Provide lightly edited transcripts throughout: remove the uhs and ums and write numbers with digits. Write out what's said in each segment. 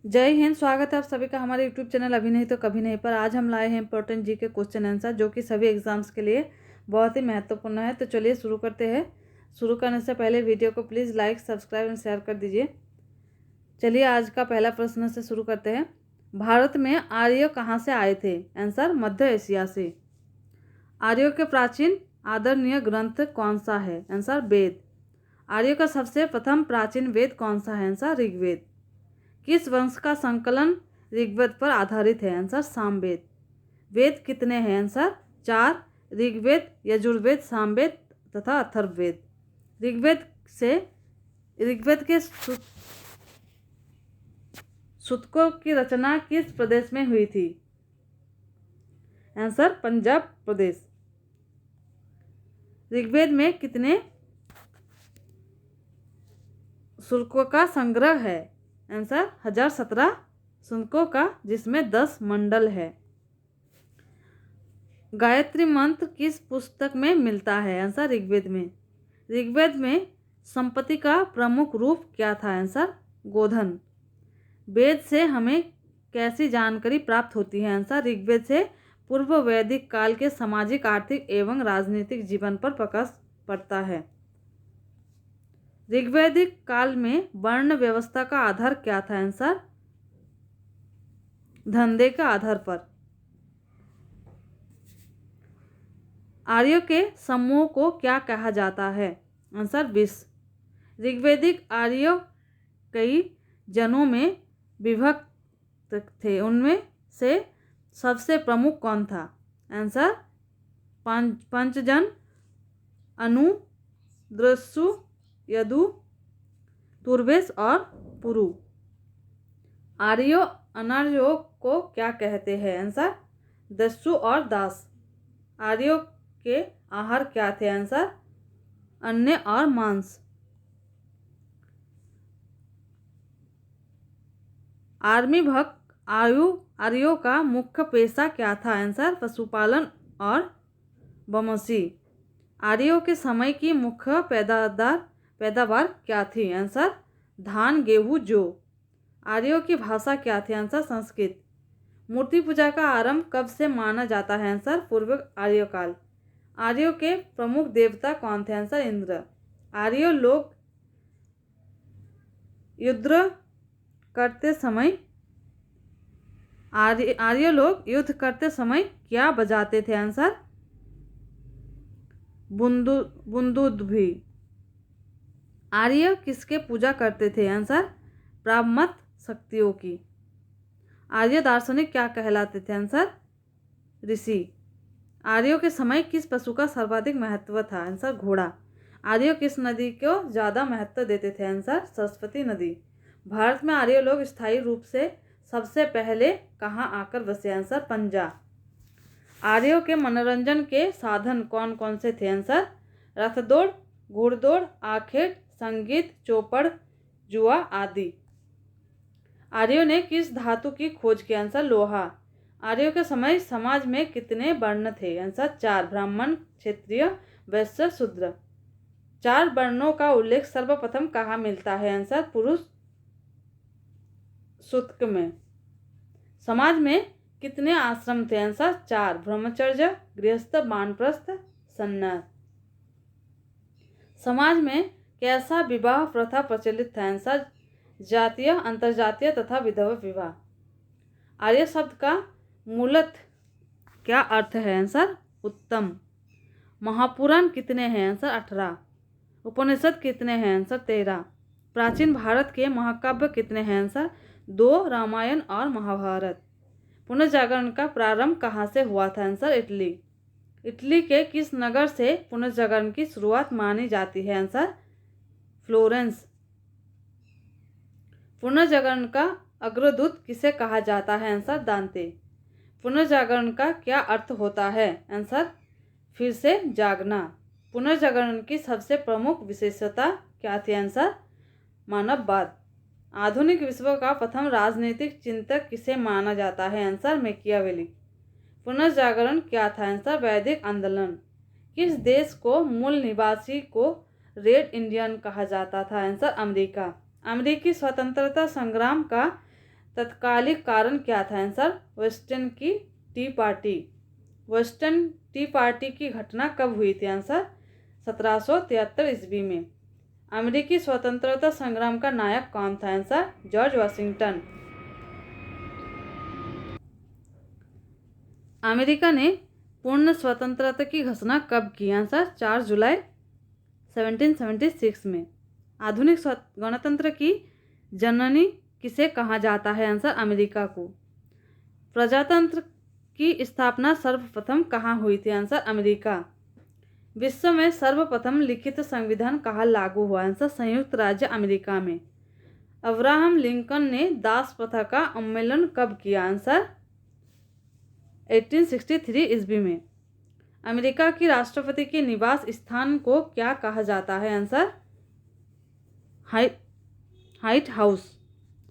जय हिंद। स्वागत है आप सभी का हमारे यूट्यूब चैनल अभी नहीं तो कभी नहीं पर। आज हम लाए हैं इंपॉर्टेंट जी के क्वेश्चन आंसर जो कि सभी एग्जाम्स के लिए बहुत ही महत्वपूर्ण है। तो चलिए शुरू करते हैं। शुरू करने से पहले वीडियो को please like, subscribe and share कर दीजिए। चलिए आज का पहला प्रश्न से शुरू करते हैं। भारत में आर्य कहाँ से आए थे? आंसर मध्य एशिया से। आर्यों के प्राचीन आदरणीय ग्रंथ कौन सा है? आंसर वेद। आर्यों का सबसे प्रथम प्राचीन वेद कौन सा है? आंसर ऋग्वेद। किस वंश का संकलन ऋग्वेद पर आधारित है? आंसर सामवेद। वेद कितने हैं? आंसर 4। ऋग्वेद, यजुर्वेद, सामवेद तथा अथर्ववेद। ऋग्वेद के सूतकों की रचना किस प्रदेश में हुई थी? आंसर पंजाब प्रदेश। ऋग्वेद में कितने शुल्कों का संग्रह है? आंसर 1017 शुल्कों का, जिसमें 10 मंडल है। गायत्री मंत्र किस पुस्तक में मिलता है? आंसर ऋग्वेद में। ऋग्वेद में संपत्ति का प्रमुख रूप क्या था? आंसर गोधन। वेद से हमें कैसी जानकारी प्राप्त होती है? आंसर ऋग्वेद से पूर्व वैदिक काल के सामाजिक, आर्थिक एवं राजनीतिक जीवन पर प्रकाश पड़ता है। ऋग्वैदिक काल में वर्ण व्यवस्था का आधार क्या था? आंसर धंधे के आधार पर। आर्यों के समूह को क्या कहा जाता है? आंसर विश्व। ऋग्वैदिक आर्य कई जनों में विभक्त थे, उनमें से सबसे प्रमुख कौन था? आंसर पंचजन, अनु, द्रसु, यदु, तुर्वेश और पुरु। आर्यो अनार्यों को क्या कहते हैं? आंसर दस्यु और दास। आर्यों के आहार क्या थे? आंसर अन्न और मांस। आर्यों का मुख्य पेशा क्या था? आंसर पशुपालन और बमसी। आर्यों के समय की मुख्य पैदावार क्या थी? आंसर धान, गेहूं, जौ। आर्यों की भाषा क्या थी? आंसर संस्कृत। मूर्ति पूजा का आरंभ कब से माना जाता है? आंसर पूर्व आर्यकाल। आर्यों के प्रमुख देवता कौन थे? आंसर इंद्र। आर्य लोग युद्ध करते समय क्या बजाते थे? आंसर बुंदुभी। आर्य किसके पूजा करते थे? आंसर ब्राह्मण शक्तियों की। आर्य दार्शनिक क्या कहलाते थे? आंसर ऋषि। आर्यों के समय किस पशु का सर्वाधिक महत्व था? आंसर घोड़ा। आर्य किस नदी को ज़्यादा महत्व देते थे? आंसर सरस्वती नदी। भारत में आर्य लोग स्थायी रूप से सबसे पहले कहाँ आकर बसे? आंसर पंजाब। आर्यों के मनोरंजन के साधन कौन कौन से थे? आंसर रथ दौड़, घुड़दौड़, आखेट, संगीत, चौपड़, जुआ आदि। आर्यों ने किस धातु की खोज की? आंसर लोहा। आर्यों के समय समाज में कितने वर्ण थे? आंसर 4। ब्राह्मण, क्षत्रिय, वैश्य, शूद्र। 4 वर्णों का उल्लेख सर्वप्रथम कहाँ मिलता है? आंसर पुरुष सूक्त में। समाज में कितने आश्रम थे? आंसर 4। ब्रह्मचर्य, गृहस्थ, वानप्रस्थ, सन्यास। समाज में कैसा विवाह प्रथा प्रचलित था? आंसर जातीय, अंतरजातीय तथा विधवा विवाह। आर्य शब्द का मूलतः क्या अर्थ है? आंसर उत्तम। महापुराण कितने हैं? आंसर 18। उपनिषद कितने हैं? आंसर 13। प्राचीन भारत के महाकाव्य कितने हैं? आंसर 2, रामायण और महाभारत। पुनर्जागरण का प्रारंभ कहाँ से हुआ था? Answer Italy. इटली के किस नगर से पुनर्जागरण की शुरुआत मानी जाती है? Answer Florence. पुनर्जागरण का अग्रदूत किसे कहा जाता है? आंसर दांते। पुनर्जागरण का क्या अर्थ होता है? आंसर फिर से जागना। पुनर्जागरण की सबसे प्रमुख विशेषता क्या थी? आंसर मानववाद। आधुनिक विश्व का प्रथम राजनीतिक चिंतक किसे माना जाता है? Answer Machiavelli. पुनर्जागरण क्या था? आंसर वैदिक आंदोलन। किस देश को मूल निवासी को रेड इंडियन कहा जाता था? Answer America. अमेरिकी स्वतंत्रता संग्राम का तत्कालिक कारण क्या था? आंसर वेस्टर्न की T party. Western T party की घटना कब हुई थी? आंसर 1773 ईस्वी में। अमेरिकी स्वतंत्रता संग्राम का नायक कौन था? Answer George Washington. अमेरिका ने पूर्ण स्वतंत्रता की घोषणा कब की? आंसर 4 जुलाई 1776 में। आधुनिक गणतंत्र की जननी किसे कहा जाता है? आंसर अमेरिका को। प्रजातंत्र की स्थापना सर्वप्रथम कहाँ हुई थी? Answer America. विश्व में सर्वप्रथम लिखित संविधान कहाँ लागू हुआ? आंसर संयुक्त राज्य अमेरिका में। अब्राहम लिंकन ने दास प्रथा का उन्मूलन कब किया? आंसर 1863 ईस्वी में। अमेरिका की राष्ट्रपति के निवास स्थान को क्या कहा जाता है? Answer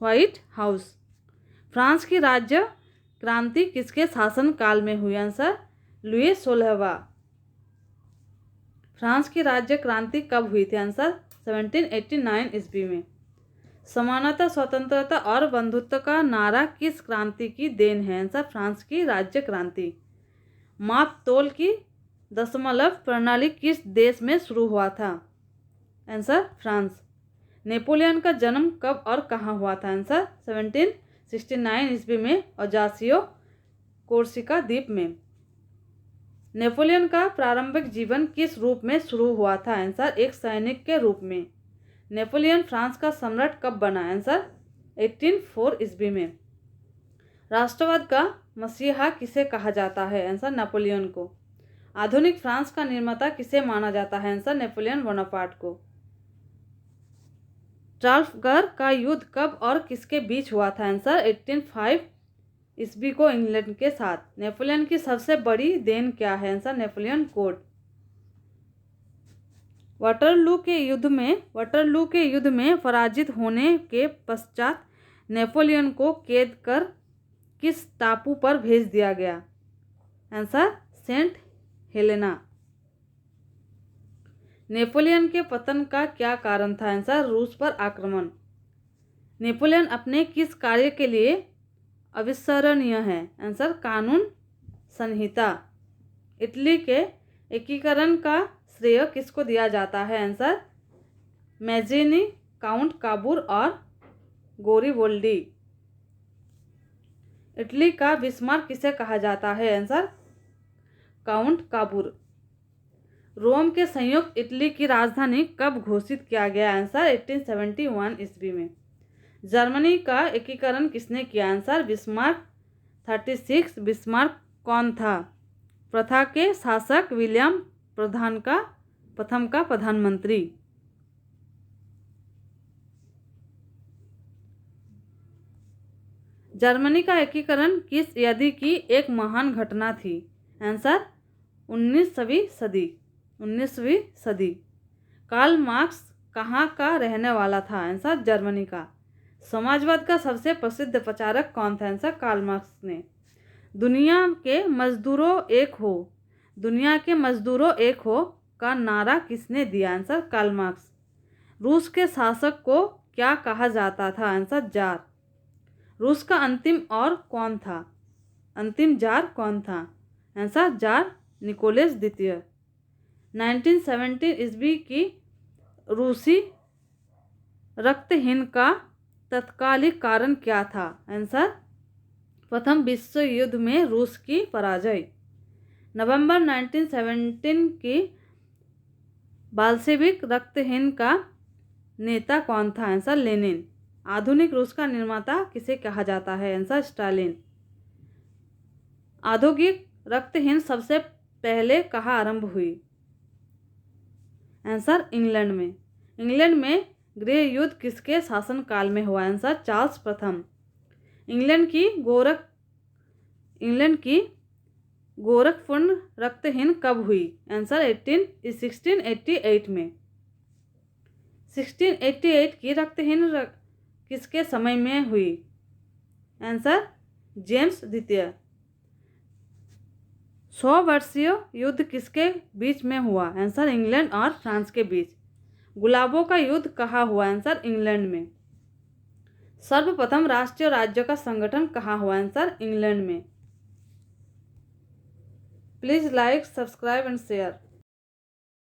white house. फ्रांस की राज्य क्रांति किसके शासनकाल में हुई? Answer Louis 16वां। फ्रांस की राज्य क्रांति कब हुई थी? आंसर 1789 ईस्वी में। समानता, स्वतंत्रता और बंधुत्व का नारा किस क्रांति की देन है? आंसर फ्रांस की राज्य क्रांति। माप तोल की दशमलव प्रणाली किस देश में शुरू हुआ था? Answer France. नेपोलियन का जन्म कब और कहाँ हुआ था? आंसर 1769 ईस्वी में अजासियो कोर्सिका द्वीप में। नेपोलियन का प्रारंभिक जीवन किस रूप में शुरू हुआ था? आंसर एक सैनिक के रूप में। नेपोलियन फ्रांस का सम्राट कब बना? आंसर 1804 ईस्वी में। राष्ट्रवाद का मसीहा किसे कहा जाता है? आंसर नेपोलियन को। आधुनिक फ्रांस का निर्माता किसे माना जाता है? आंसर नेपोलियन बोनापार्ट को। ट्राफलगर का युद्ध कब और किसके बीच हुआ था? आंसर 1805 ईस्वी को इंग्लैंड के साथ। नेपोलियन की सबसे बड़ी देन क्या है? Answer Napoleon code. वाटरलू के युद्ध में पराजित होने के पश्चात नेपोलियन को कैद कर किस टापू पर भेज दिया गया? Answer Saint Helena. नेपोलियन के पतन का क्या कारण था? आंसर रूस पर आक्रमण। नेपोलियन अपने किस कार्य के लिए अविस्मरणीय है? आंसर कानून संहिता। इटली के एकीकरण का श्रेय किसको दिया जाता है? आंसर मैजिनी, काउंट काबूर और गोरिबोल्डी। इटली का बिस्मार्क किसे कहा जाता है? Answer count काबूर। रोम के संयुक्त इटली की राजधानी कब घोषित किया गया? आंसर 1871 ईस्वी में। जर्मनी का एकीकरण किसने किया? Answer Bismarck. 36 बिस्मार्क कौन था? प्रथा के शासक विलियम प्रथम का प्रधानमंत्री। जर्मनी का एकीकरण किस यदि की एक महान घटना थी? आंसर 19वीं सदी। कार्ल मार्क्स कहाँ का रहने वाला था? आंसर जर्मनी का। समाजवाद का सबसे प्रसिद्ध प्रचारक कौन था? आंसर कार्ल मार्क्स ने। दुनिया के मजदूरों एक हो का नारा किसने दिया? Answer Karl Marx. रूस के शासक को क्या कहा जाता था? आंसर जार। रूस का अंतिम जार कौन था? आंसर जार निकोलस द्वितीय। 1917 ईस्वी की रूसी रक्तहीन का तत्कालिक कारण क्या था? आंसर प्रथम विश्व युद्ध में रूस की पराजय। नवंबर 1917 की बाल्शेविक रक्तहीन का नेता कौन था? Answer Lenin. आधुनिक रूस का निर्माता किसे कहा जाता है? Answer Stalin. औद्योगिक रक्तहीन सबसे पहले कहाँ आरंभ हुई? आंसर इंग्लैंड में। इंग्लैंड में गृह युद्ध किसके शासनकाल में हुआ? आंसर चार्ल्स प्रथम। इंग्लैंड की गोरखपूर्ण रक्तहीन कब हुई? आंसर 1688 में। 1688 की रक्तहीन किसके समय में हुई? आंसर जेम्स द्वितीय। 100 वर्षीय युद्ध किसके बीच में हुआ? आंसर इंग्लैंड और फ्रांस के बीच। गुलाबों का युद्ध कहाँ हुआ? आंसर इंग्लैंड में। सर्वप्रथम राष्ट्रीय राज्यों का संगठन कहाँ हुआ? आंसर इंग्लैंड में। Please like, subscribe and share.